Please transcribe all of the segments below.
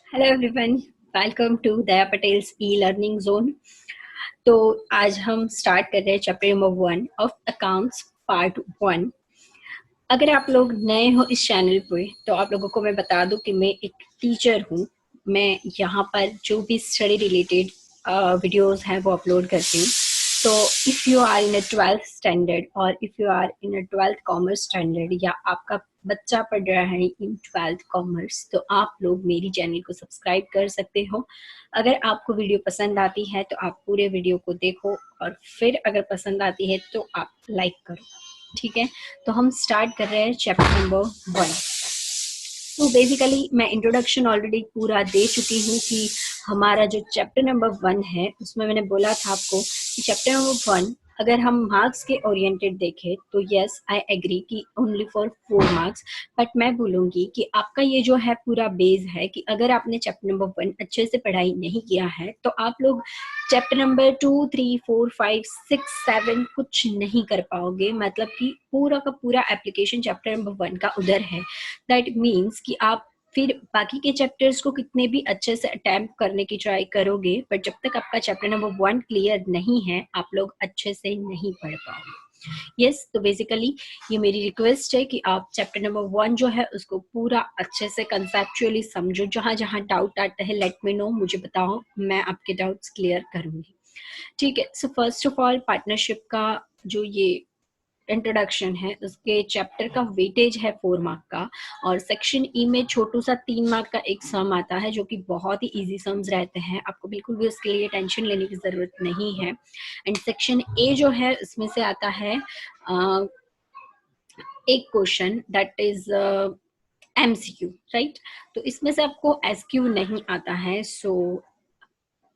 Hello everyone, welcome to Daya Patel's e learning zone. तो आज हम स्टार्ट कर रहे हैं chapter number 1 of accounts part 1। अगर आप लोग नए हो इस चैनल पे तो आप लोगों को मैं बता दूं कि मैं एक टीचर हूँ। मैं यहाँ पर जो भी स्टडी रिलेटेड वीडियोस हैं वो अपलोड करती हूँ। तो if you are in a 12th standard और if you are in a 12th commerce standard या आपका बच्चा पढ़ रहा है इन 12th कॉमर्स, तो आप लोग मेरी चैनल को सब्सक्राइब कर सकते हो। अगर आपको वीडियो पसंद आती है तो आप पूरे वीडियो को देखो और फिर अगर पसंद आती है तो आप लाइक करो, ठीक है। तो हम स्टार्ट कर रहे हैं चैप्टर नंबर 1। तो बेसिकली मैं इंट्रोडक्शन ऑलरेडी पूरा दे चुकी हूँ कि हमारा जो चैप्टर नंबर 1 है उसमें मैंने बोला था आपको कि चैप्टर नंबर 1 अगर हम मार्क्स के ओरिएंटेड देखें तो यस आई एग्री कि ओनली फॉर 4 मार्क्स। बट मैं बोलूँगी कि आपका ये जो है पूरा बेस है कि अगर आपने चैप्टर नंबर 1 अच्छे से पढ़ाई नहीं किया है तो आप लोग चैप्टर नंबर 2, 3, 4, 5, 6, 7 कुछ नहीं कर पाओगे। मतलब कि पूरा का पूरा एप्लीकेशन चैप्टर नंबर 1 का उधर है। दैट मीन्स कि आप फिर बाकी के चैप्टर्स को कितने भी अच्छे से अटेम्प्ट करने की ट्राई करोगे, बट जब तक आपका चैप्टर नंबर 1 क्लियर नहीं है आप लोग अच्छे से नहीं पढ़ पाओगे। यस, तो बेसिकली ये मेरी रिक्वेस्ट है कि आप चैप्टर नंबर 1 जो है उसको पूरा अच्छे से कंसेप्चुअली समझो। जहां जहां डाउट आता है लेट मी नो, मुझे बताओ, मैं आपके डाउट्स क्लियर करूंगी, ठीक है। So first of all partnership का जो ये इंट्रोडक्शन है उसके चैप्टर का वेटेज है 4 मार्क का, और सेक्शन ई में छोटू सा 3 मार्क का एक सम आता है जो कि बहुत ही इजी सम्स रहते हैं, आपको बिल्कुल भी उसके लिए टेंशन लेने की जरूरत नहीं है। एंड सेक्शन ए जो है उसमें से आता है एक question that is MCQ, right. तो इसमें से आपको एसक्यू नहीं आता है। सो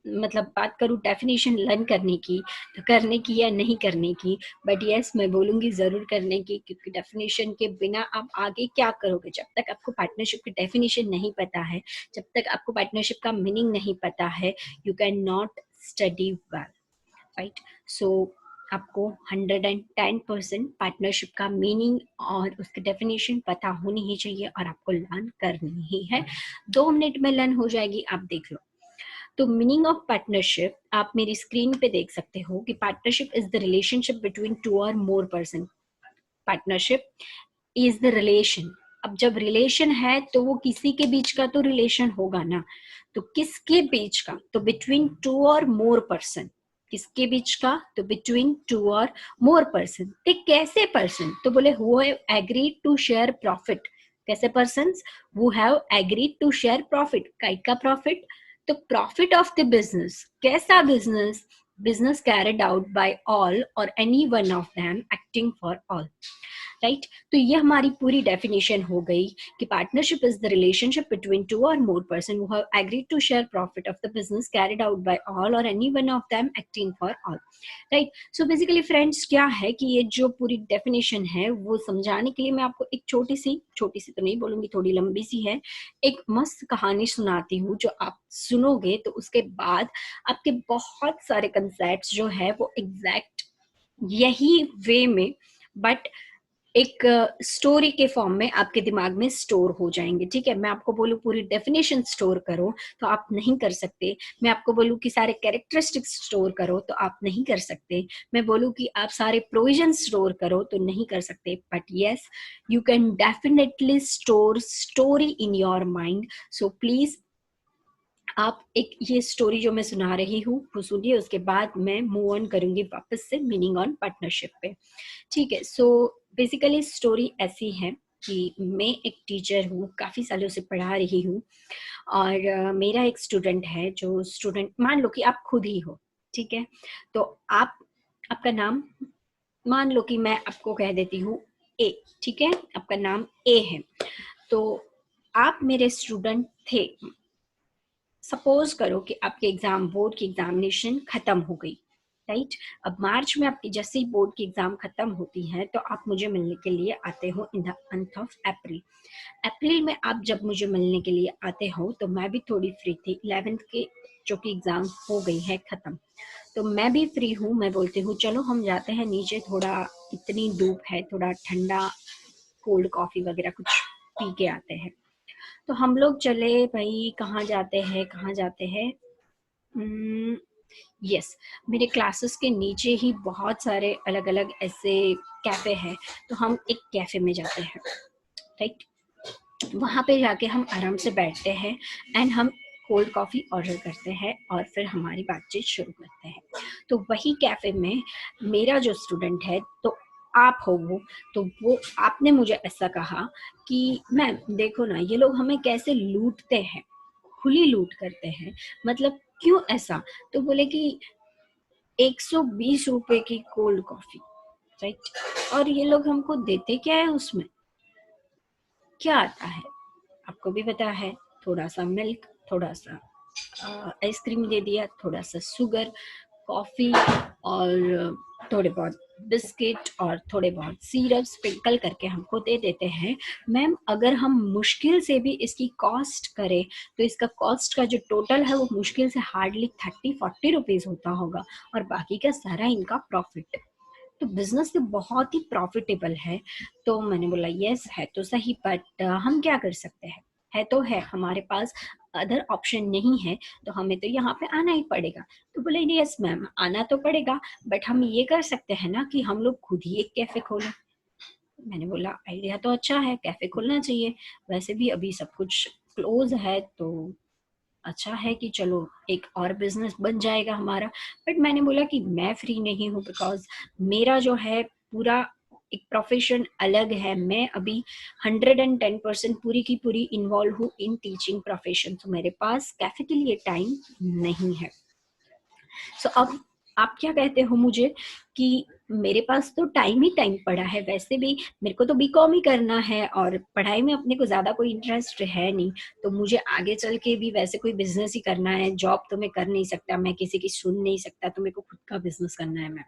मतलब बात करूँ डेफिनेशन लर्न करने की तो करने की या नहीं करने की, बट यस मैं बोलूंगी जरूर करने की, क्योंकि डेफिनेशन के बिना आप आगे क्या करोगे। जब तक आपको पार्टनरशिप की डेफिनेशन नहीं पता है, जब तक आपको पार्टनरशिप का मीनिंग नहीं पता है, you can not study well, right. So आपको 110% पार्टनरशिप का मीनिंग और उसकी डेफिनेशन पता होनी ही चाहिए और आपको लर्न करनी ही है। 2 मिनट में लर्न हो जाएगी, आप देख लो। तो मीनिंग ऑफ पार्टनरशिप आप मेरी स्क्रीन पे देख सकते हो कि partnership is the relationship between 2 और more person. Partnership is the relation. अब जब रिलेशन है तो वो किसी के बीच का तो रिलेशन होगा ना, तो किसके बीच का, तो बिटवीन 2 और मोर पर्सन। किसके बीच का, तो बिटवीन 2 और मोर पर्सन। ते कैसे पर्सन, तो बोले who have agreed to share profit. कैसे person, who have agreed to share profit. काइट का प्रॉफिट, तो प्रॉफिट ऑफ द बिजनेस। कैसा business, business carried out by all और any one of them acting for all, right. तो ये हमारी पूरी डेफिनेशन हो गई कि partnership is the relationship between 2 और more person who have agreed to share profit of the business carried out by all और any one of them acting for all, right. So basically friends क्या है कि ये जो पूरी definition है वो समझाने के लिए मैं आपको एक छोटी सी तो नहीं बोलूंगी, थोड़ी लंबी सी है, एक मस्त कहानी सुनाती हूँ जो आप सुनोगे तो उसके बाद आपके बहुत सारे कंसेप्ट जो है वो एग्जैक्ट यही वे में, बट एक स्टोरी के फॉर्म में आपके दिमाग में स्टोर हो जाएंगे, ठीक है। मैं आपको बोलूँ पूरी डेफिनेशन स्टोर करो तो आप नहीं कर सकते। मैं आपको बोलूँ कि सारे कैरेक्टरिस्टिक्स स्टोर करो तो आप नहीं कर सकते। मैं बोलूँ कि आप सारे प्रोविजन स्टोर करो तो नहीं कर सकते। But yes, you can definitely store story in your mind. So please आप एक ये स्टोरी जो मैं सुना रही हूँ वो सुनिए, उसके बाद मैं मूव ऑन करूंगी वापस से मीनिंग ऑन पार्टनरशिप पे, ठीक है। सो बेसिकली स्टोरी ऐसी है कि मैं एक टीचर हूँ, काफ़ी सालों से पढ़ा रही हूँ, और मेरा एक स्टूडेंट है। जो स्टूडेंट मान लो कि आप खुद ही हो, ठीक है। तो आप, आपका नाम मान लो कि मैं आपको कह देती हूँ ए, ठीक है। आपका नाम ए है, तो आप मेरे स्टूडेंट थे। सपोज करो कि आपके एग्जाम, बोर्ड की एग्जामिनेशन खत्म हो गई, राइट। अब मार्च में आपकी जैसे ही बोर्ड की एग्जाम खत्म होती है तो आप मुझे मिलने के लिए आते हो in the month of April. April में आप जब मुझे मिलने के लिए आते हो तो मैं भी थोड़ी फ्री थी, 11th के जो कि एग्जाम हो गई है खत्म, तो मैं भी फ्री हूँ। मैं बोलती हूँ चलो हम जाते हैं नीचे, थोड़ा इतनी धूप है, थोड़ा ठंडा कोल्ड कॉफी वगैरह कुछ पी के आते हैं। तो हम लोग चले भाई, कहाँ जाते हैं, कहाँ जाते हैं, यस, मेरे क्लासेस के नीचे ही बहुत सारे अलग अलग ऐसे कैफे हैं, तो हम एक कैफे में जाते हैं, राइट। वहाँ पे जाके हम आराम से बैठते हैं एंड हम कोल्ड कॉफ़ी ऑर्डर करते हैं और फिर हमारी बातचीत शुरू करते हैं। तो वही कैफ़े में मेरा जो स्टूडेंट है, तो आप हो वो, तो वो आपने मुझे ऐसा कहा कि मैम देखो ना, ये लोग हमें कैसे लूटते हैं, खुली लूट करते हैं, मतलब क्यों ऐसा? तो बोले कि 120 रुपए की कोल्ड कॉफ़ी, राइट, और ये लोग हमको देते क्या है उसमें? क्या आता है? आपको भी पता है, थोड़ा सा मिल्क, थोड़ा सा आइसक्रीम दे दिया, थोड़ा सा शुगर, कॉफ़ी और थोड़े बहुत बिस्किट और थोड़े बहुत सिरप स्प्रिंकल करके हमको दे देते हैं। मैम अगर हम मुश्किल से भी इसकी कॉस्ट करें, तो इसका कॉस्ट का जो टोटल है वो मुश्किल से हार्डली 30-40 रुपीज़ होता होगा, और बाकी का सारा इनका प्रॉफिट। तो बिजनेस तो बहुत ही प्रॉफिटेबल है। तो मैंने बोला यस है तो सही, बट हम क्या कर सकते हैं, है तो है, हमारे पास अदर ऑप्शन नहीं है, तो हमें तो यहाँ पे आना ही पड़ेगा। तो बोले यस मैम, आना तो पड़ेगा, बट हम ये कर सकते हैं ना कि हम लोग खुद ही एक कैफे खोलें। मैंने बोला आइडिया तो अच्छा है, कैफे खोलना चाहिए, वैसे भी अभी सब कुछ क्लोज है, तो अच्छा है कि चलो एक और बिजनेस बन जाएगा हमारा। बट मैंने बोला कि मैं फ्री नहीं हूँ, बिकॉज मेरा जो है पूरा एक प्रोफेशन अलग है। मैं अभी 110% पूरी की पूरी इन्वॉल्व हूँ इन टीचिंग प्रोफेशन, तो मेरे पास कैफे के लिए टाइम नहीं है। सो अब आप क्या कहते हो मुझे कि मेरे पास तो टाइम ही टाइम पड़ा है, वैसे भी मेरे को तो बीकॉम ही करना है और पढ़ाई में अपने को ज़्यादा कोई इंटरेस्ट है नहीं, तो मुझे आगे चल के भी वैसे कोई बिजनेस ही करना है, जॉब तो मैं कर नहीं सकता, मैं किसी की सुन नहीं सकता, तो मेरे को खुद का बिजनेस करना है। मैं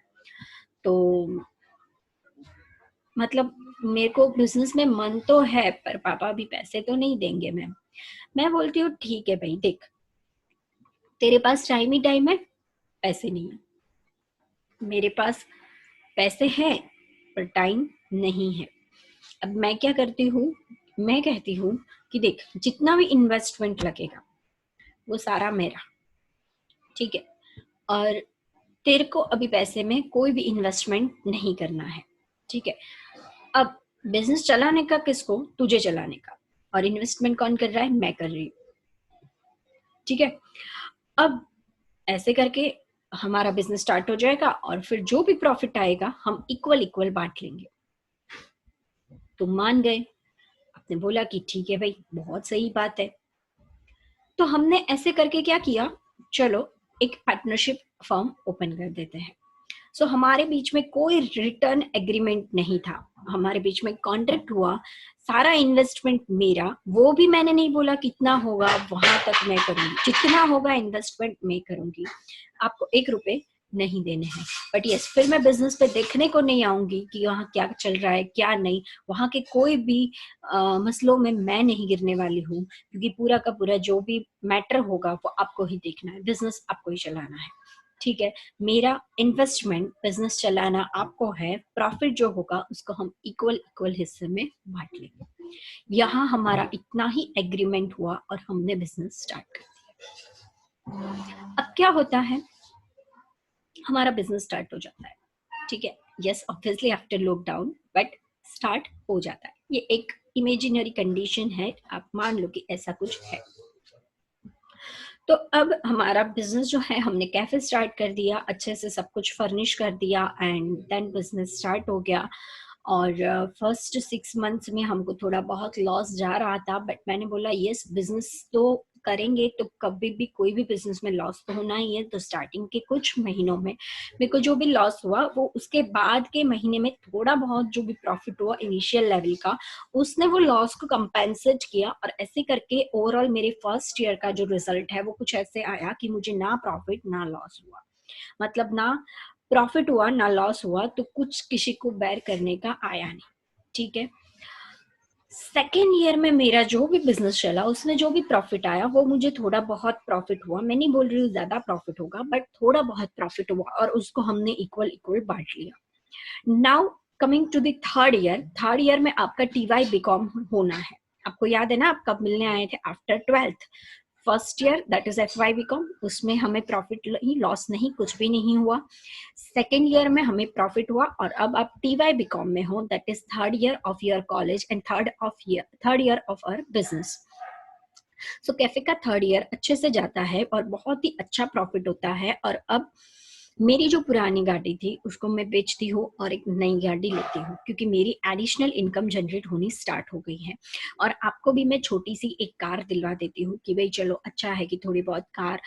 तो मतलब मेरे को बिजनेस में मन तो है, पर पापा भी पैसे तो नहीं देंगे। मैं बोलती हूँ ठीक है भाई, देख तेरे पास टाइम ही टाइम है, पैसे नहीं है, मेरे पास पैसे हैं पर टाइम नहीं है। अब मैं क्या करती हूँ, मैं कहती हूँ कि देख जितना भी इन्वेस्टमेंट लगेगा वो सारा मेरा, ठीक है, और तेरे को अभी पैसे में कोई भी इन्वेस्टमेंट नहीं करना है, ठीक है। अब बिजनेस चलाने का किसको, तुझे चलाने का, और इन्वेस्टमेंट कौन कर रहा है, मैं कर रही हूँ, ठीक है। अब ऐसे करके हमारा बिजनेस स्टार्ट हो जाएगा और फिर जो भी प्रॉफिट आएगा हम इक्वल इक्वल बांट लेंगे। तुम मान गए, आपने बोला कि ठीक है भाई, बहुत सही बात है। तो हमने ऐसे करके क्या किया, चलो एक पार्टनरशिप फर्म ओपन कर देते हैं। सो हमारे बीच में कोई रिटर्न एग्रीमेंट नहीं था, हमारे बीच में कॉन्ट्रैक्ट हुआ, सारा इन्वेस्टमेंट मेरा, वो भी मैंने नहीं बोला कितना होगा, वहां तक मैं करूंगी, जितना होगा इन्वेस्टमेंट मैं करूंगी, आपको 1 रुपए नहीं देने हैं। बट यस, फिर मैं बिजनेस पे देखने को नहीं आऊंगी कि वहाँ क्या चल रहा है क्या नहीं, वहाँ के कोई भी मसलों में मैं नहीं गिरने वाली हूँ, क्योंकि पूरा का पूरा जो भी मैटर होगा वो आपको ही देखना है, बिजनेस आपको ही चलाना है, ठीक है। मेरा इन्वेस्टमेंट बिजनेस चलाना आपको है, प्रॉफिट जो होगा उसको हम इक्वल इक्वल हिस्से में बांट लेंगे। यहाँ हमारा इतना ही एग्रीमेंट हुआ और हमने बिजनेस स्टार्ट कर दिया। अब क्या होता है, हमारा बिजनेस स्टार्ट हो जाता है, ठीक है, yes obviously after lockdown, but start हो जाता है। ये एक इमेजिनरी कंडीशन है, आप मान लो कि ऐसा कुछ है। तो अब हमारा बिजनेस जो है, हमने कैफे स्टार्ट कर दिया, अच्छे से सब कुछ फर्निश कर दिया एंड देन बिजनेस स्टार्ट हो गया। और फर्स्ट 6 मंथ्स में हमको थोड़ा बहुत लॉस जा रहा था, बट मैंने बोला यस, बिजनेस तो करेंगे तो कभी भी कोई भी बिजनेस में लॉस तो होना ही है। तो स्टार्टिंग के कुछ महीनों में मेरे को जो भी लॉस हुआ, वो उसके बाद के महीने में थोड़ा बहुत जो भी प्रॉफिट हुआ इनिशियल लेवल का, उसने वो लॉस को कंपेंसेट किया। और ऐसे करके ओवरऑल मेरे फर्स्ट ईयर का जो रिजल्ट है वो कुछ ऐसे आया कि मुझे ना प्रॉफिट ना लॉस हुआ, मतलब ना प्रॉफिट हुआ ना लॉस हुआ, तो कुछ किसी को बेयर करने का आया नहीं, ठीक है। सेकेंड ईयर में मेरा जो भी बिजनेस चला, उसमें जो भी प्रॉफिट आया वो मुझे थोड़ा बहुत प्रॉफिट हुआ, मैं नहीं बोल रही हूँ ज्यादा प्रॉफिट होगा, बट थोड़ा बहुत प्रॉफिट हुआ और उसको हमने इक्वल इक्वल बांट लिया। Now coming to the third year, third year में आपका TY BCom होना है, आपको याद है ना आप कब मिलने आए थे? After 12th। First year that is F Y B com, उसमें हमें प्रॉफिट लॉस नहीं, कुछ भी नहीं हुआ। सेकेंड ईयर में हमें प्रॉफिट हुआ, और अब आप टी वाई बी कॉम में हो, that is third year of your college and third year of our business. So cafe का थर्ड ईयर अच्छे से जाता है और बहुत ही अच्छा प्रॉफिट होता है। और अब मेरी जो पुरानी गाड़ी थी उसको मैं बेचती हूँ और एक नई गाड़ी लेती हूँ, क्योंकि मेरी एडिशनल इनकम जनरेट होनी स्टार्ट हो गई है। और आपको भी मैं छोटी सी एक कार दिलवा देती हूँ कि भाई चलो अच्छा है कि थोड़ी बहुत कार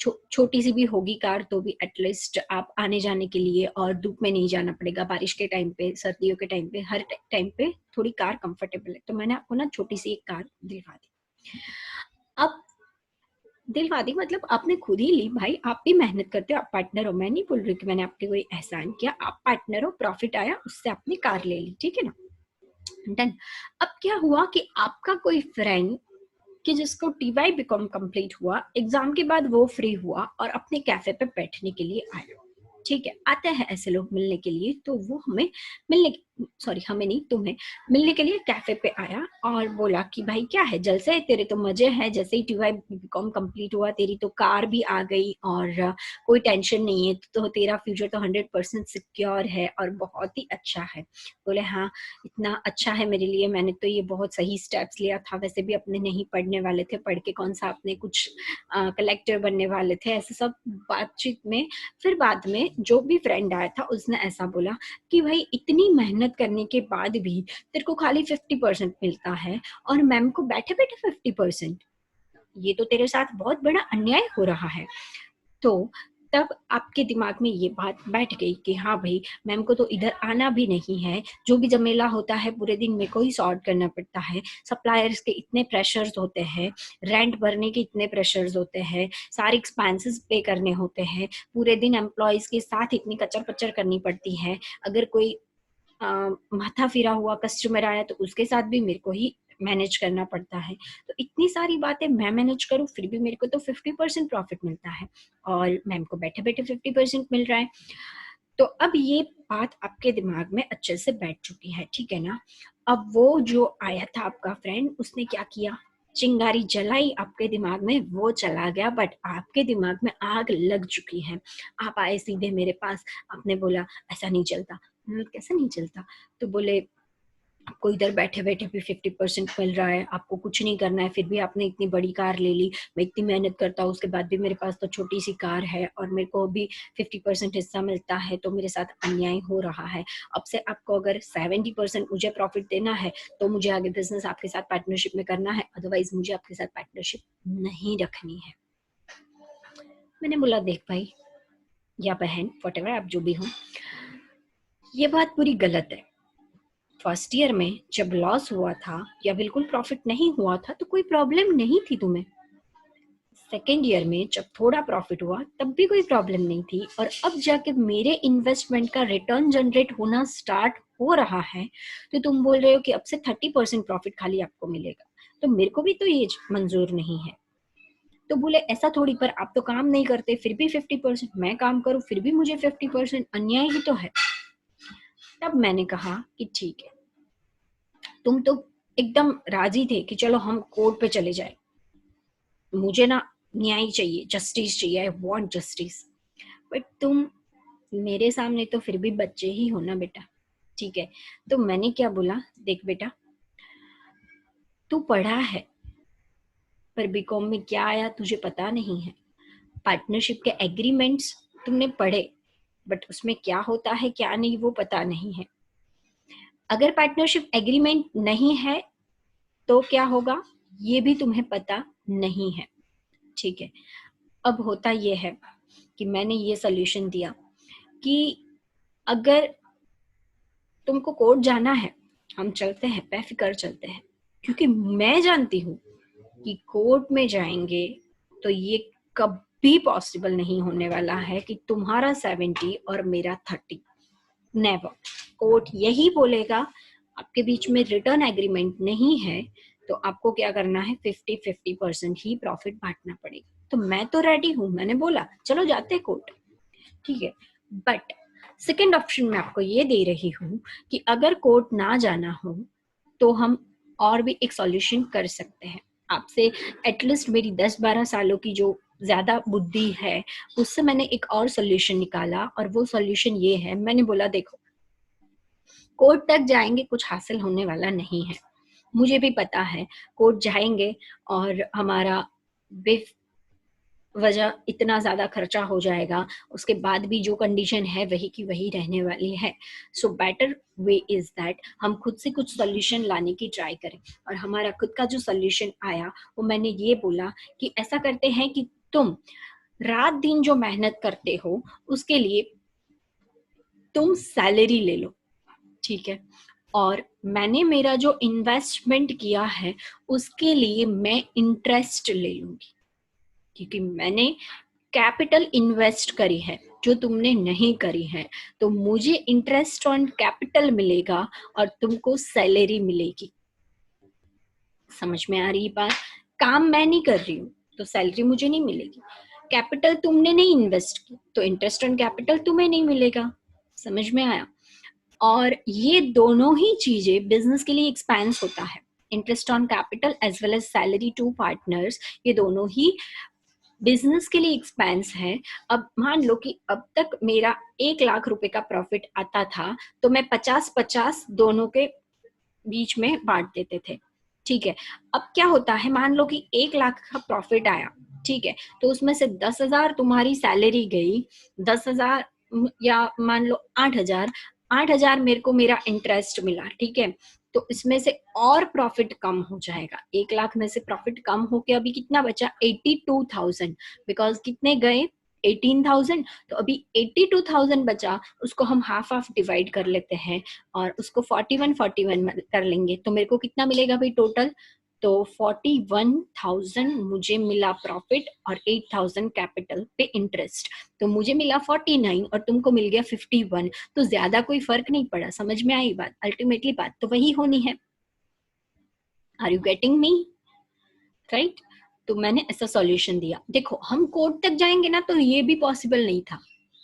छोटी सी भी होगी कार, तो भी एटलीस्ट आप आने जाने के लिए, और धूप में नहीं जाना पड़ेगा, बारिश के टाइम पे, सर्दियों के टाइम पे, हर टाइम पे थोड़ी कार कंफर्टेबल है। तो मैंने आपको ना छोटी सी एक कार दिलवा दी। अब दिलवा दी मतलब आपने खुद ही ली भाई, आप भी मेहनत करते हो, आप पार्टनर हो। मैं नहीं बोल रही कि मैंने आपके कोई एहसान किया, आप पार्टनर हो, प्रॉफिट आया उससे आपने कार ले ली, ठीक है ना, डन। अब क्या हुआ कि आपका कोई फ्रेंड कि जिसको टीवाई बीकॉम कंप्लीट हुआ, एग्जाम के बाद वो फ्री हुआ और अपने कैफे पे बैठने के लिए आया, ठीक है, आते हैं ऐसे लोग मिलने के लिए, तो वो हमें मिलने, सॉरी हमें नहीं, तुम्हें मिलने के लिए कैफे पे आया और बोला कि भाई क्या है, जलसे है तेरे, तो मजे है, जैसे ही टीवाई बीकॉम कंप्लीट हुआ तेरी तो कार भी आ गई और कोई टेंशन नहीं है, तो तेरा फ्यूचर तो 100% सिक्योर है और बहुत ही अच्छा है। बोले हाँ इतना अच्छा है मेरे लिए, मैंने तो ये बहुत सही स्टेप्स लिया था, वैसे भी अपने नहीं पढ़ने वाले थे, पढ़ के कौन सा अपने कुछ कलेक्टर बनने वाले थे, ऐसे सब बातचीत में। फिर बाद में जो भी फ्रेंड आया था उसने ऐसा बोला कि भाई इतनी मेहनत करने के बाद भी तेरे को खाली 50% मिलता है और मैम को बैठे बैठे 50%, ये तो तेरे साथ बहुत बड़ा अन्याय हो रहा है। तो तब आपके दिमाग में ये बात बैठ गई कि हाँ भाई मैम को तो इधर आना भी नहीं है, जो भी जमेला होता है पूरे दिन मेरे को ही सॉर्ट करना पड़ता है, सप्लायर्स के इतने प्रेशर्स होते हैं, रेंट भरने के इतने प्रेशर्स होते हैं, सारे एक्सपेंसेस पे करने होते हैं, पूरे दिन एम्प्लॉयज के साथ इतनी कचर पचर करनी पड़ती है, अगर कोई माथा फिरा हुआ कस्टमर आया तो उसके साथ भी मेरे को ही मैनेज करना पड़ता है, तो इतनी सारी बातें मैं मैनेज करूँ फिर भी मेरे को तो 50% प्रॉफिट मिलता है और मैम को बैठे बैठे 50% मिल रहा है। तो अब ये बात आपके दिमाग में अच्छे से बैठ चुकी है, ठीक है ना। अब वो जो आया था आपका फ्रेंड, उसने क्या किया, चिंगारी जलाई आपके दिमाग में, वो चला गया, बट आपके दिमाग में आग लग चुकी है। आप आए सीधे मेरे पास, आपने बोला ऐसा नहीं चलता। कैसे नहीं चलता? तो बोले आपको इधर बैठे बैठे भी 50% मिल रहा है, आपको कुछ नहीं करना है, फिर भी आपने इतनी बड़ी कार ले ली, मैं इतनी मेहनत करता हूँ उसके बाद भी मेरे पास तो छोटी सी कार है और मेरे को भी 50% हिस्सा मिलता है, तो मेरे साथ अन्याय हो रहा है। अब से आपको अगर 70% मुझे प्रॉफिट देना है तो मुझे आगे बिजनेस आपके साथ पार्टनरशिप में करना है, अदरवाइज मुझे आपके साथ पार्टनरशिप नहीं रखनी है। मैंने बोला देख भाई या बहन, वट आप जो भी हो, ये बात पूरी गलत है। फर्स्ट ईयर में जब लॉस हुआ था या बिल्कुल प्रॉफिट नहीं हुआ था तो कोई प्रॉब्लम नहीं थी तुम्हें। सेकेंड ईयर में जब थोड़ा प्रॉफिट हुआ तब भी कोई प्रॉब्लम नहीं थी, और अब जाके मेरे इन्वेस्टमेंट का रिटर्न जनरेट होना स्टार्ट हो रहा है तो तुम बोल रहे हो कि अब से 30% प्रॉफिट खाली आपको मिलेगा, तो मेरे को भी तो ये मंजूर नहीं है। तो बोले ऐसा थोड़ी, पर आप तो काम नहीं करते फिर भी 50%, मैं काम करूं फिर भी मुझे 50%, अन्याय ही तो है। तब मैंने कहा कि ठीक है, तुम तो एकदम राजी थे कि चलो हम कोर्ट पे चले जाए, मुझे ना न्याय चाहिए, जस्टिस चाहिए, आई वांट जस्टिस, बट तुम मेरे सामने तो फिर भी बच्चे ही हो ना बेटा, ठीक है। तो मैंने क्या बोला, देख बेटा तू पढ़ा है पर बीकॉम में क्या आया तुझे पता नहीं है, पार्टनरशिप के एग्रीमेंट्स तुमने पढ़े बट उसमें क्या होता है क्या नहीं वो पता नहीं है। अगर पार्टनरशिप एग्रीमेंट नहीं है तो क्या होगा ये भी तुम्हें पता नहीं है, ठीक है। अब होता ये है कि मैंने ये सोल्यूशन दिया कि अगर तुमको कोर्ट जाना है हम चलते हैं, बेफिक्र चलते हैं, क्योंकि मैं जानती हूँ कि कोर्ट में जाएंगे तो ये कभी पॉसिबल नहीं होने वाला है कि तुम्हारा 70 और मेरा 30, नेवर। कोर्ट यही बोलेगा आपके बीच में रिटर्न एग्रीमेंट नहीं है तो आपको क्या करना है, 50-50% ही प्रॉफिट बांटना पड़ेगा। तो मैं तो रेडी हूं, मैंने बोला चलो जाते कोर्ट, ठीक है। बट सेकेंड ऑप्शन मैं आपको ये दे रही हूँ कि अगर कोर्ट ना जाना हो तो हम और भी एक सॉल्यूशन कर सकते हैं। आपसे एटलीस्ट मेरी 10-12 सालों की जो ज्यादा बुद्धि है उससे मैंने एक और सॉल्यूशन निकाला, और वो सॉल्यूशन ये है, मैंने बोला देखो कोर्ट तक जाएंगे कुछ हासिल होने वाला नहीं है, मुझे भी पता है कोर्ट जाएंगे और हमारा वजह इतना ज्यादा खर्चा हो जाएगा, उसके बाद भी जो कंडीशन है वही की वही रहने वाली है। So better way is that हम खुद से कुछ सोल्यूशन लाने की ट्राई करें। और हमारा खुद का जो सोल्यूशन आया वो मैंने ये बोला कि ऐसा करते हैं कि तुम रात दिन जो मेहनत करते हो उसके लिए तुम सैलरी ले लो, ठीक है, और मैंने मेरा जो इन्वेस्टमेंट किया है उसके लिए मैं इंटरेस्ट ले लूंगी, क्योंकि मैंने कैपिटल इन्वेस्ट करी है जो तुमने नहीं करी है, तो मुझे इंटरेस्ट ऑन कैपिटल मिलेगा और तुमको सैलरी मिलेगी। समझ में आ रही बात? काम मैं नहीं कर रही हूँ तो सैलरी मुझे नहीं मिलेगी, कैपिटल तुमने नहीं इन्वेस्ट की तो इंटरेस्ट ऑन कैपिटल तुम्हें नहीं मिलेगा। समझ में आया? और ये दोनों ही चीजें बिजनेस के लिए एक्सपेंस होता है, interest on capital as well as salary to partners, ये दोनों ही बिजनेस के लिए एक्सपेंस है। अब मान लो कि अब तक मेरा 1 लाख रुपए का प्रॉफिट आता था तो मैं 50-50 दोनों के बीच में बांट देते थे, ठीक है। अब क्या होता है, मान लो कि 1 लाख का प्रॉफिट आया, ठीक है, तो उसमें से 10,000 तुम्हारी सैलरी गई, 10,000 या मान लो 8,000, 8,000 मेरे को मेरा इंटरेस्ट मिला, ठीक है। तो इसमें से और प्रॉफिट कम हो जाएगा, 1 लाख में से प्रॉफिट कम होके अभी कितना बचा, 82,000, बिकॉज कितने गए 18,000, तो अभी 82,000 बचा, उसको हम हाफ हाफ डिवाइड कर लेते हैं और उसको 41-41 कर लेंगे, तो मेरे को कितना मिलेगा भाई टोटल, तो 41,000 मुझे मिला प्रॉफिट और 8,000 कैपिटल पे इंटरेस्ट, तो मुझे मिला 49 और तुमको मिल गया 51, तो ज्यादा कोई फर्क नहीं पड़ा। समझ में आई बात? अल्टीमेटली बात तो वही होनी है। Are you getting me? Right? तो मैंने ऐसा सॉल्यूशन दिया। देखो हम कोर्ट तक जाएंगे ना तो ये भी पॉसिबल नहीं था,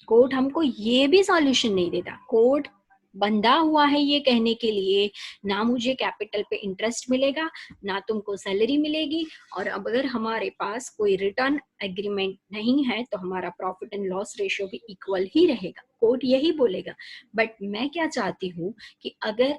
कोर्ट हमको ये भी सॉल्यूशन नहीं देता, कोर्ट बंधा हुआ है ये कहने के लिए ना मुझे कैपिटल पे इंटरेस्ट मिलेगा ना तुमको सैलरी मिलेगी, और अब अगर हमारे पास कोई रिटर्न एग्रीमेंट नहीं है तो हमारा प्रॉफिट एंड लॉस रेशियो भी इक्वल ही रहेगा, कोर्ट यही बोलेगा। बट मैं क्या चाहती हूँ कि अगर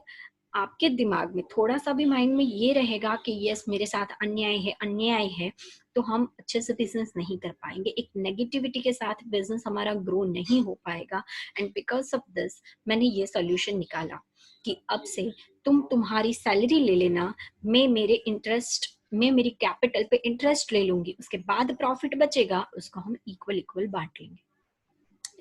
आपके दिमाग में थोड़ा सा भी माइंड में ये रहेगा कि यस मेरे साथ अन्याय है अन्याय है, तो हम अच्छे से बिजनेस नहीं कर पाएंगे, एक नेगेटिविटी के साथ बिजनेस हमारा ग्रो नहीं हो पाएगा। एंड बिकॉज ऑफ दिस मैंने ये सोल्यूशन निकाला कि अब से तुम तुम्हारी सैलरी ले लेना, मैं मेरे इंटरेस्ट मैं मेरी कैपिटल पे इंटरेस्ट ले लूंगी, उसके बाद प्रॉफिट बचेगा उसको हम इक्वल इक्वल बांट लेंगे।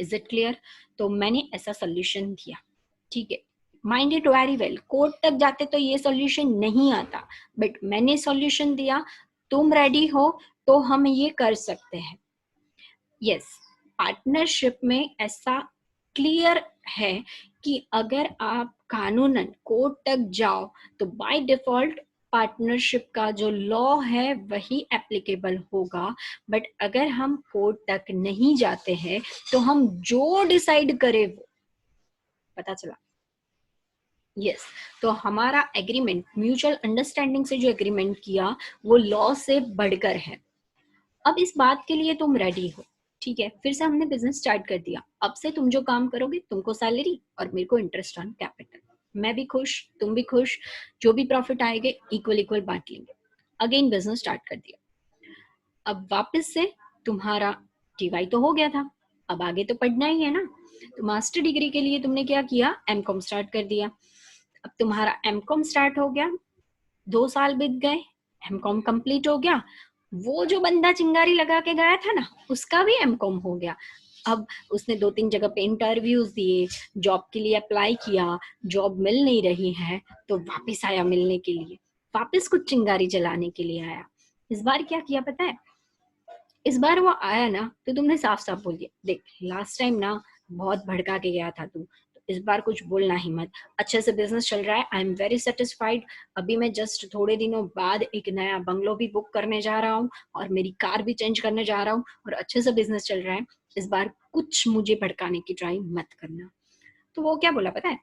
Is it clear? तो मैंने ऐसा सोल्यूशन दिया, ठीक है। Mind it very well, court तक जाते तो ये सॉल्यूशन नहीं आता, बट मैंने सॉल्यूशन दिया, तुम रेडी हो तो हम ये कर सकते हैं। यस, पार्टनरशिप में ऐसा क्लियर है कि अगर आप कानूनन कोर्ट तक जाओ तो बाय डिफॉल्ट पार्टनरशिप का जो लॉ है वही एप्लीकेबल होगा, बट अगर हम कोर्ट तक नहीं जाते हैं तो हम जो डिसाइड करें वो, पता चला? यस, तो हमारा एग्रीमेंट म्यूचुअल अंडरस्टैंडिंग से जो एग्रीमेंट किया वो लॉ से बढ़कर है। अब इस बात के लिए तुम रेडी हो, ठीक है, फिर से हमने बिजनेस स्टार्ट कर दिया, अब से तुम जो काम करोगे तुमको सैलरी और मेरे को इंटरेस्ट ऑन कैपिटल, मैं भी खुश तुम भी खुश, जो भी प्रॉफिट आएंगे इक्वल इक्वल बांट लेंगे। अगेन बिजनेस स्टार्ट कर दिया। अब वापस से तुम्हारा टीवाई तो हो गया था, अब आगे तो पढ़ना ही है ना, तो मास्टर डिग्री के लिए तुमने क्या किया, एमकॉम स्टार्ट कर दिया। अब तुम्हारा एमकॉम स्टार्ट हो गया, 2 साल बीत गए, एमकॉम कंप्लीट हो गया, वो जो बंदा चिंगारी लगा के गया था ना उसका भी एमकॉम हो गया। अब उसने 2-3 जगह पे इंटरव्यूज दिए, जॉब के लिए अप्लाई किया, जॉब मिल नहीं रही है, तो वापस आया मिलने के लिए, वापस कुछ चिंगारी जलाने के लिए आया। इस बार क्या किया पता है, इस बार वो आया ना तो तुमने साफ साफ बोल दिया, देख लास्ट टाइम ना बहुत भड़का के गया था तू, तो इस बार कुछ बोलना ही मत, अच्छे से बिजनेस चल रहा है, आई एम वेरी सेटिस्फाइड, अभी मैं जस्ट थोड़े दिनों बाद एक नया बंगलो भी बुक करने जा रहा हूँ और मेरी कार भी चेंज करने जा रहा हूँ और अच्छे से बिजनेस चल रहा है, इस बार कुछ मुझे भड़काने की ट्राई मत करना। तो वो क्या बोला पता है,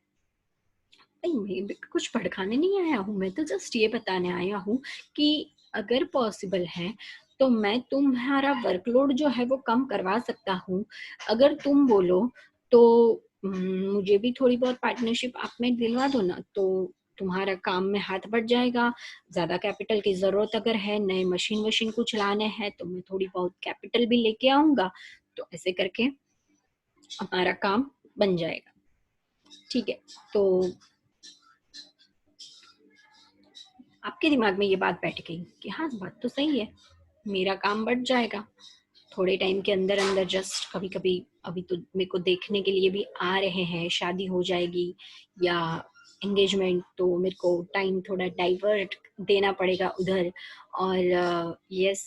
नहीं, मैं कुछ भड़काने नहीं आया हूँ, मैं तो जस्ट ये बताने आया हूँ कि अगर पॉसिबल है तो मैं तुम्हारा वर्कलोड जो है वो कम करवा सकता हूँ। अगर तुम बोलो तो मुझे भी थोड़ी बहुत पार्टनरशिप आप में दिलवा दो ना, तो तुम्हारा काम में हाथ बढ़ जाएगा। ज्यादा कैपिटल की जरूरत अगर है, नए मशीन वशीन कुछ लाने हैं, तो मैं थोड़ी बहुत कैपिटल भी लेके आऊंगा, तो ऐसे करके हमारा काम बन जाएगा। ठीक है, तो आपके दिमाग में ये बात बैठ गई कि हाँ बात तो सही है, मेरा काम बढ़ जाएगा थोड़े टाइम के अंदर अंदर। जस्ट कभी कभी अभी तो मेरे को देखने के लिए भी आ रहे हैं, शादी हो जाएगी या एंगेजमेंट, तो मेरे को टाइम थोड़ा डाइवर्ट देना पड़ेगा उधर। और यस,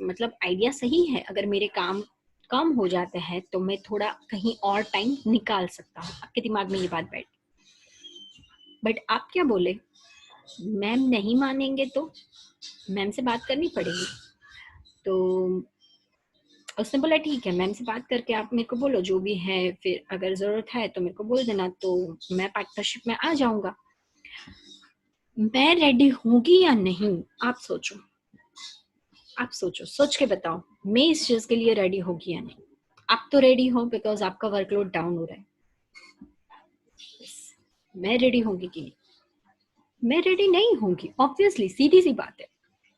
मतलब आइडिया सही है, अगर मेरे काम कम हो जाते हैं तो मैं थोड़ा कहीं और टाइम निकाल सकता हूँ। आपके दिमाग में ये बात बैठ, बट आप क्या बोले? मैम नहीं मानेंगे तो मैम से बात करनी पड़ेगी। तो उसने बोला ठीक है, मैम से बात करके आप मेरे को बोलो जो भी है, फिर अगर जरूरत है तो मेरे को बोल देना, तो मैं पार्टनरशिप में आ जाऊंगा। मैं रेडी होंगी या नहीं, आप सोचो, आप सोचो, सोच के बताओ, मैं इस चीज के लिए रेडी होगी या नहीं। आप तो रेडी हो बिकॉज आपका वर्कलोड डाउन हो रहा है। मैं रेडी होंगी कि नहीं? मैं रेडी नहीं होंगी, ऑब्वियसली, सीधी सी बात है।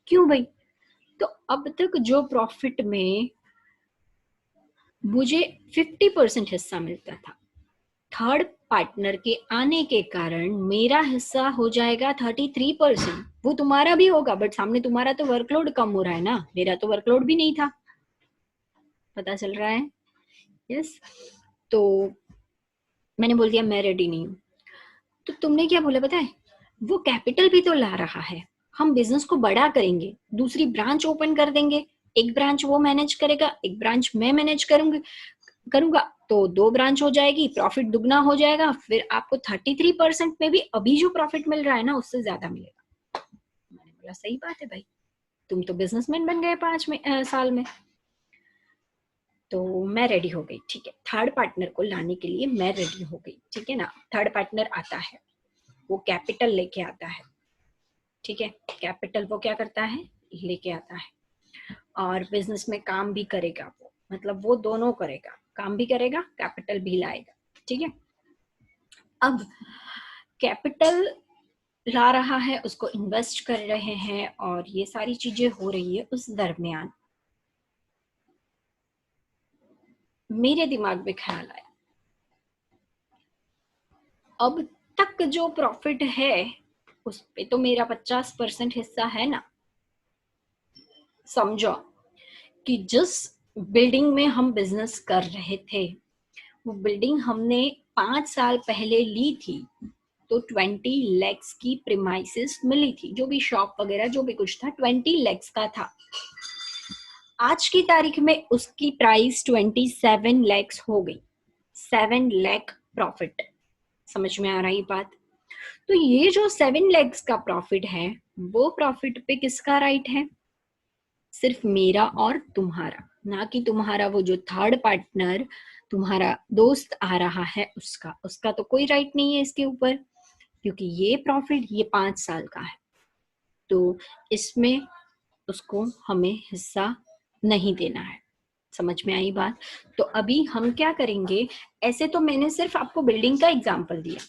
क्यों भाई? तो अब तक जो प्रॉफिट में मुझे 50% हिस्सा मिलता था, थर्ड पार्टनर के आने के कारण मेरा हिस्सा हो जाएगा 33%। वो तुम्हारा भी होगा, बट सामने तुम्हारा तो वर्कलोड कम हो रहा है ना, मेरा तो वर्कलोड भी नहीं था। पता चल रहा है? यस। तो मैंने बोल दिया मैं रेडी नहीं हूँ। तो तुमने क्या बोला पता है? वो कैपिटल भी तो ला रहा है, हम बिजनेस को बड़ा करेंगे, दूसरी ब्रांच ओपन कर देंगे, एक ब्रांच वो मैनेज करेगा, एक ब्रांच मैं मैनेज करूंगी, करूंगा, तो दो ब्रांच हो जाएगी, प्रॉफिट दुगना हो जाएगा, फिर आपको 33% में भी अभी जो प्रॉफिट मिल रहा है ना उससे ज्यादा मिलेगा। मैंने बोला सही बात है भाई, तुम तो बिजनेसमैन बन गए 5 साल में। तो मैं रेडी हो गई, ठीक है, थर्ड पार्टनर को लाने के लिए मैं रेडी हो गई, ठीक है ना। थर्ड पार्टनर आता है, वो कैपिटल लेके आता है, ठीक है, कैपिटल वो क्या करता है, लेके आता है, और बिजनेस में काम भी करेगा वो, मतलब वो दोनों करेगा, काम भी करेगा, कैपिटल भी लाएगा, ठीक है। अब कैपिटल ला रहा है, उसको इन्वेस्ट कर रहे हैं, और ये सारी चीजें हो रही है, उस दरमियान मेरे दिमाग में ख्याल आया, अब तक जो प्रॉफिट है उस पे तो मेरा 50% हिस्सा है ना। समझो कि जिस बिल्डिंग में हम बिजनेस कर रहे थे, वो बिल्डिंग हमने 5 साल पहले ली थी, तो 20 lakhs की प्रीमाइसेस मिली थी, जो भी शॉप वगैरह जो भी कुछ था 20 lakhs का था। आज की तारीख में उसकी प्राइस 27 lakhs हो गई, 7 lakh प्रॉफिट। समझ में आ रही बात? तो ये जो 7 lakhs का प्रॉफिट है, वो प्रॉफिट पे किसका राइट है? सिर्फ मेरा और तुम्हारा, ना कि तुम्हारा वो जो थर्ड पार्टनर तुम्हारा दोस्त आ रहा है उसका। उसका तो कोई राइट नहीं है इसके ऊपर, क्योंकि ये प्रॉफिट ये 5 साल का है, तो इसमें उसको हमें हिस्सा नहीं देना है। समझ में आई बात? तो अभी हम क्या करेंगे, ऐसे तो मैंने सिर्फ आपको बिल्डिंग का एग्जांपल दिया,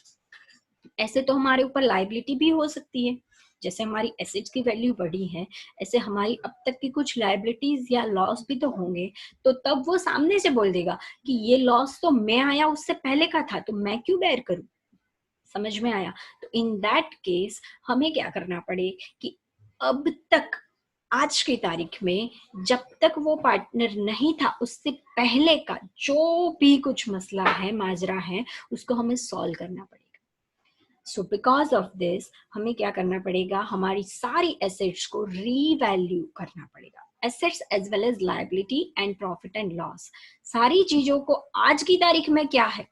ऐसे तो हमारे ऊपर लाइबिलिटी भी हो सकती है। जैसे हमारी एसेट्स की वैल्यू बढ़ी है, ऐसे हमारी अब तक की कुछ लाइबिलिटीज या लॉस भी तो होंगे। तो तब वो सामने से बोल देगा कि ये लॉस तो मैं आया उससे पहले का था, तो मैं क्यों बेयर करूं। समझ में आया? तो इन दैट केस हमें क्या करना पड़े कि अब तक, आज की तारीख में, जब तक वो पार्टनर नहीं था उससे पहले का जो भी कुछ मसला है, माजरा है, उसको हमें सॉल्व करना पड़ेगा। सो बिकॉज ऑफ दिस हमें क्या करना पड़ेगा, हमारी सारी एसेट्स को रीवैल्यू करना पड़ेगा, assets as well as liability and profit and loss. सारी चीजों को आज की तारीख में क्या है,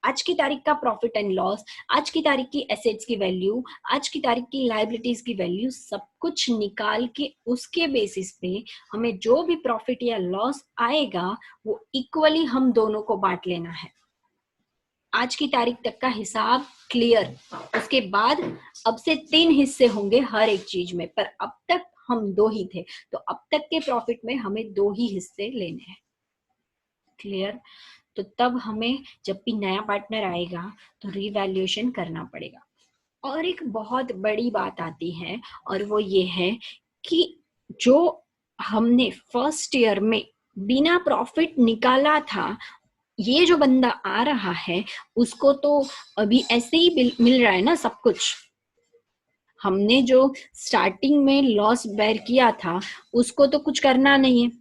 आज की तारीख का प्रॉफिट एंड लॉस, आज की तारीख की एसेट्स की वैल्यू, आज की तारीख की लाइबिलिटीज की वैल्यू, सब कुछ निकाल के उसके बेसिस पे हमें जो भी प्रॉफिट या लॉस आएगा वो इक्वली हम दोनों को बांट लेना है। आज की तारीख तक का हिसाब क्लियर। उसके बाद अब से 3 हिस्से होंगे हर एक चीज में, पर अब तक हम 2 ही थे, तो अब तक के प्रॉफिट में हमें 2 ही हिस्से लेने हैं। क्लियर? तो तब हमें जब भी नया पार्टनर आएगा तो रिवैल्यूएशन करना पड़ेगा। और एक बहुत बड़ी बात आती है, और वो ये है कि जो हमने फर्स्ट ईयर में बिना प्रॉफिट निकाला था, ये जो बंदा आ रहा है उसको तो अभी ऐसे ही मिल रहा है ना सब कुछ। हमने जो स्टार्टिंग में लॉस बेयर किया था उसको तो कुछ करना नहीं है।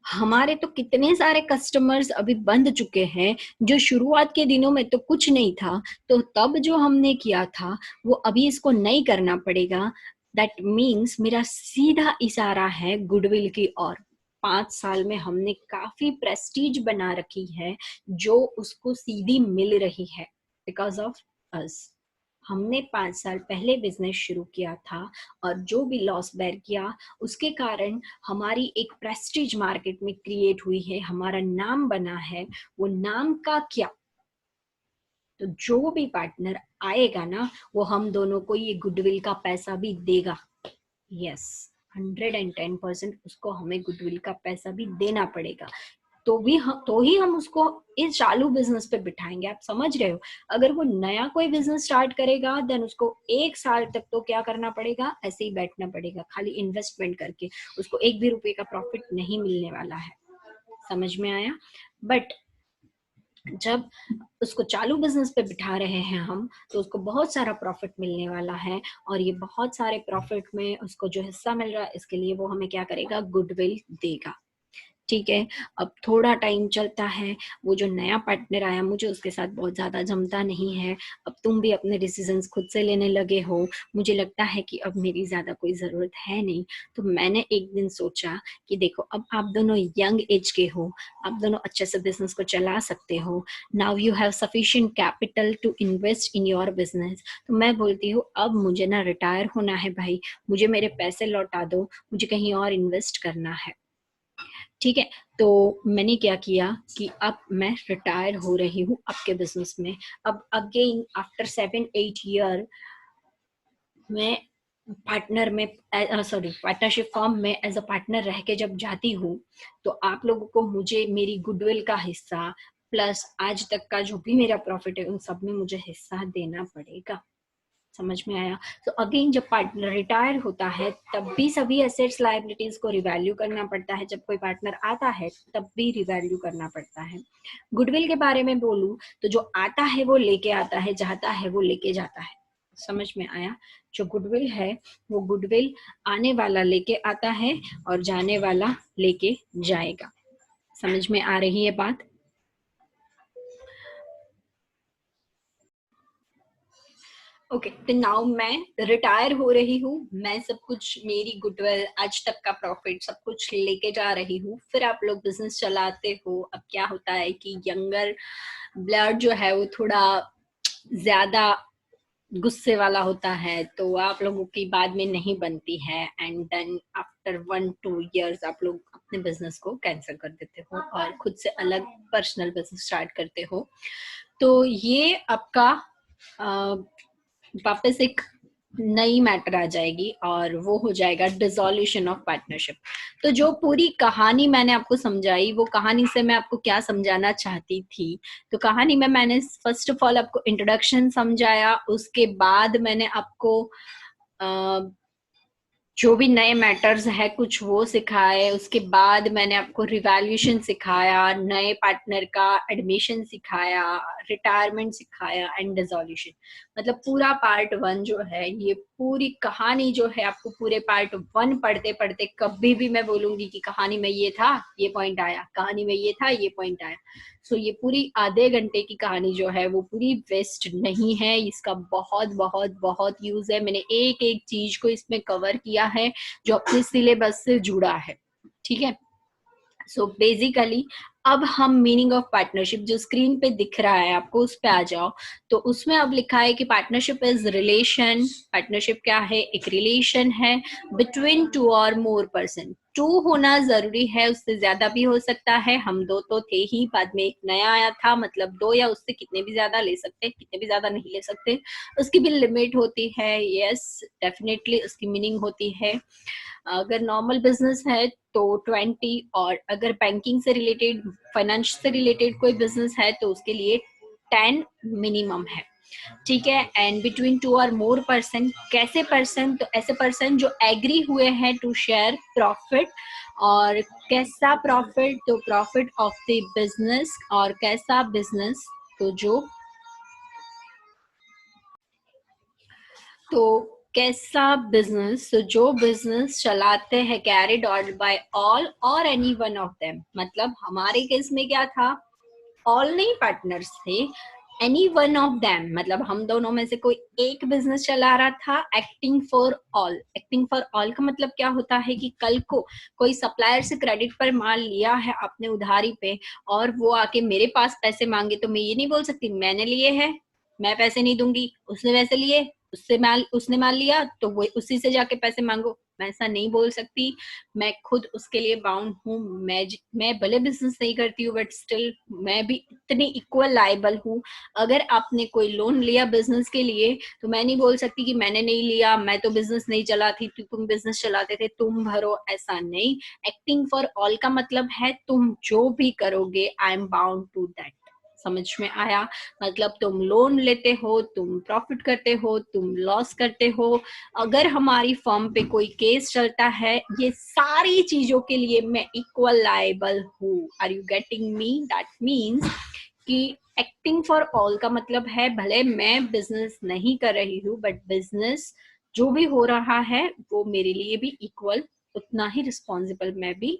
हमारे तो कितने सारे कस्टमर्स अभी बंद चुके हैं, जो शुरुआत के दिनों में तो कुछ नहीं था, तो तब जो हमने किया था वो अभी इसको नहीं करना पड़ेगा। दैट मीन्स मेरा सीधा इशारा है गुडविल की ओर। 5 साल में हमने काफी प्रेस्टीज बना रखी है जो उसको सीधी मिल रही है बिकॉज ऑफ अस। हमने 5 साल पहले बिजनेस शुरू किया था, और जो भी लॉस बेयर किया उसके कारण हमारी एक प्रेस्टीज मार्केट में क्रिएट हुई है, हमारा नाम बना है। वो नाम का क्या, तो जो भी पार्टनर आएगा ना वो हम दोनों को ये गुडविल का पैसा भी देगा। यस, 110% उसको हमें गुडविल का पैसा भी देना पड़ेगा। तो ही हम उसको इस चालू बिजनेस पे बिठाएंगे। आप समझ रहे हो? अगर वो नया कोई बिजनेस स्टार्ट करेगा देन उसको 1 साल तक तो क्या करना पड़ेगा, ऐसे ही बैठना पड़ेगा खाली इन्वेस्टमेंट करके। उसको 1 भी रुपए का प्रॉफिट नहीं मिलने वाला है। समझ में आया? बट जब उसको चालू बिजनेस पे बिठा रहे हैं हम, तो उसको बहुत सारा प्रॉफिट मिलने वाला है, और ये बहुत सारे प्रॉफिट में उसको जो हिस्सा मिल रहा है इसके लिए वो हमें क्या करेगा, गुडविल देगा। ठीक है। अब थोड़ा टाइम चलता है, वो जो नया पार्टनर आया मुझे उसके साथ बहुत ज्यादा जमता नहीं है। अब तुम भी अपने डिसीजंस खुद से लेने लगे हो, मुझे लगता है कि अब मेरी ज्यादा कोई जरूरत है नहीं। तो मैंने एक दिन सोचा कि देखो अब आप दोनों यंग एज के हो, आप दोनों अच्छे से बिजनेस को चला सकते हो। Now you have sufficient capital to invest in your business. तो मैं बोलती हूँ अब मुझे ना रिटायर होना है भाई, मुझे मेरे पैसे लौटा दो, मुझे कहीं और इन्वेस्ट करना है। ठीक है। तो मैंने क्या किया कि अब मैं रिटायर हो रही हूँ आपके बिजनेस में। अब अगेन आफ्टर 7-8 ईयर मैं पार्टनर में, सॉरी, पार्टनरशिप फॉर्म में एज अ पार्टनर रह के जब जाती हूँ, तो आप लोगों को मुझे मेरी गुडविल का हिस्सा प्लस आज तक का जो भी मेरा प्रॉफिट है उन सब में मुझे हिस्सा देना पड़ेगा। समझ में आया? तो अगेन जब पार्टनर रिटायर होता है तब भी सभी एसेट्स लायबिलिटीज को रिवैल्यू करना पड़ता है। जब कोई पार्टनर आता है तब भी रिवैल्यू करना पड़ता है। गुडविल के बारे में बोलूं तो जो आता है वो लेके आता है, जाता है वो लेके जाता है। समझ में आया? जो गुडविल है वो गुडविल आने वाला लेके आता है और जाने वाला लेके जाएगा। समझ में आ रही है बात? ओके, तो नाउ मैं रिटायर हो रही हूँ, मैं सब कुछ मेरी गुडविल आज तक का प्रॉफिट सब कुछ लेके जा रही हूँ। फिर आप लोग बिजनेस चलाते हो। अब क्या होता है कि यंगर ब्लड जो है वो थोड़ा ज्यादा गुस्से वाला होता है, तो आप लोगों की बाद में नहीं बनती है, एंड देन आफ्टर 1-2 years आप लोग अपने बिजनेस को कैंसिल कर देते हो और खुद से अलग पर्सनल बिजनेस स्टार्ट करते हो। तो ये आपका वापस एक नई मैटर आ जाएगी और वो हो जाएगा डिसोल्यूशन ऑफ पार्टनरशिप। तो जो पूरी कहानी मैंने आपको समझाई, वो कहानी से मैं आपको क्या समझाना चाहती थी, तो कहानी में मैंने फर्स्ट ऑफ ऑल आपको इंट्रोडक्शन समझाया, उसके बाद मैंने आपको जो भी नए मैटर्स है कुछ वो सिखाए, उसके बाद मैंने आपको रिवैल्यूएशन सिखाया, नए पार्टनर का एडमिशन सिखाया, रिटायरमेंट सिखाया एंड डिसोल्यूशन। मतलब पूरा पार्ट 1 जो है, ये पूरी कहानी जो है आपको पूरे पार्ट 1 पढ़ते पढ़ते कभी भी मैं बोलूंगी कि कहानी में ये था ये पॉइंट आया, कहानी में ये था ये पॉइंट आया। सो ये पूरी आधे घंटे की कहानी जो है वो पूरी वेस्ट नहीं है, इसका बहुत बहुत बहुत यूज है। मैंने एक एक चीज को इसमें कवर किया है जो अपने सिलेबस से जुड़ा है। ठीक है। सो बेसिकली अब हम मीनिंग ऑफ पार्टनरशिप जो स्क्रीन पे दिख रहा है आपको उस पे आ जाओ। तो उसमें अब लिखा है कि पार्टनरशिप इज रिलेशन। पार्टनरशिप क्या है? एक रिलेशन है बिटवीन 2 और मोर पर्सन। टू होना जरूरी है, उससे ज्यादा भी हो सकता है। हम दो तो थे ही, बाद में एक नया आया था, मतलब दो या उससे कितने भी ज्यादा ले सकते हैं, कितने भी ज्यादा नहीं ले सकते, उसकी भी लिमिट होती है। यस, डेफिनेटली उसकी मीनिंग होती है। अगर नॉर्मल बिजनेस है तो 20, और अगर बैंकिंग से रिलेटेड, फाइनेंस से रिलेटेड कोई बिजनेस है तो उसके लिए 10 मिनिमम है। ठीक है। एंड बिटवीन 2 और मोर पर्सन, कैसे पर्सन? तो ऐसे पर्सन जो एग्री हुए हैं टू शेयर प्रॉफिट। और कैसा प्रॉफिट? तो प्रॉफिट ऑफ द बिजनेस। और कैसा बिजनेस? तो कैसा बिजनेस? तो जो बिजनेस चलाते हैं, कैरिड आउट बाय ऑल और एनी वन ऑफ देम। मतलब हमारे केस में क्या था, ऑल नहीं पार्टनर्स थे, एनी वन ऑफ देम, मतलब हम दोनों में से कोई एक बिजनेस चला रहा था। Acting for all. Acting for all का मतलब क्या होता है कि कल को कोई सप्लायर से क्रेडिट पर माल लिया है आपने उधारी पे, और वो आके मेरे पास पैसे मांगे, तो मैं ये नहीं बोल सकती मैंने लिए हैं, मैं पैसे नहीं दूंगी, उसने वैसे लिए, उसने माल लिया तो वो उसी से जाके पैसे मांगो, मैं ऐसा नहीं बोल सकती। मैं खुद उसके लिए बाउंड हूँ। मैं भले बिजनेस नहीं करती हूँ, बट स्टिल मैं भी इतनी इक्वल लाइबल हूँ। अगर आपने कोई लोन लिया बिजनेस के लिए, तो मैं नहीं बोल सकती कि मैंने नहीं लिया, मैं तो बिजनेस नहीं चलाती थी, तुम बिजनेस चलाते थे, तुम भरो, ऐसा नहीं। एक्टिंग फॉर ऑल का मतलब है तुम जो भी करोगे, I am bound to that. समझ में आया? मतलब तुम लोन लेते हो, तुम प्रॉफिट करते हो, तुम लॉस करते हो, अगर हमारी फर्म पे कोई केस चलता है, ये सारी चीजों के लिए मैं इक्वल लायबल हूँ। Are you getting me? That means कि एक्टिंग फॉर ऑल का मतलब है भले मैं बिजनेस नहीं कर रही हूँ, बट बिजनेस जो भी हो रहा है वो मेरे लिए भी इक्वल, उतना ही रिस्पॉन्सिबल मैं भी।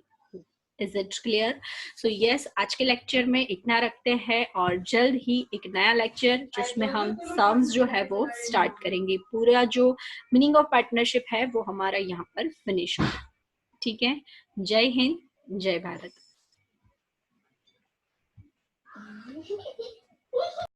Is it clear? So yes, आज के लेक्चर में इतना रखते हैं, और जल्द ही एक नया लेक्चर जिसमें हम सम्स जो है वो स्टार्ट करेंगे। पूरा जो मीनिंग ऑफ पार्टनरशिप है वो हमारा यहाँ पर फिनिश होगा। ठीक है। जय हिंद, जय भारत।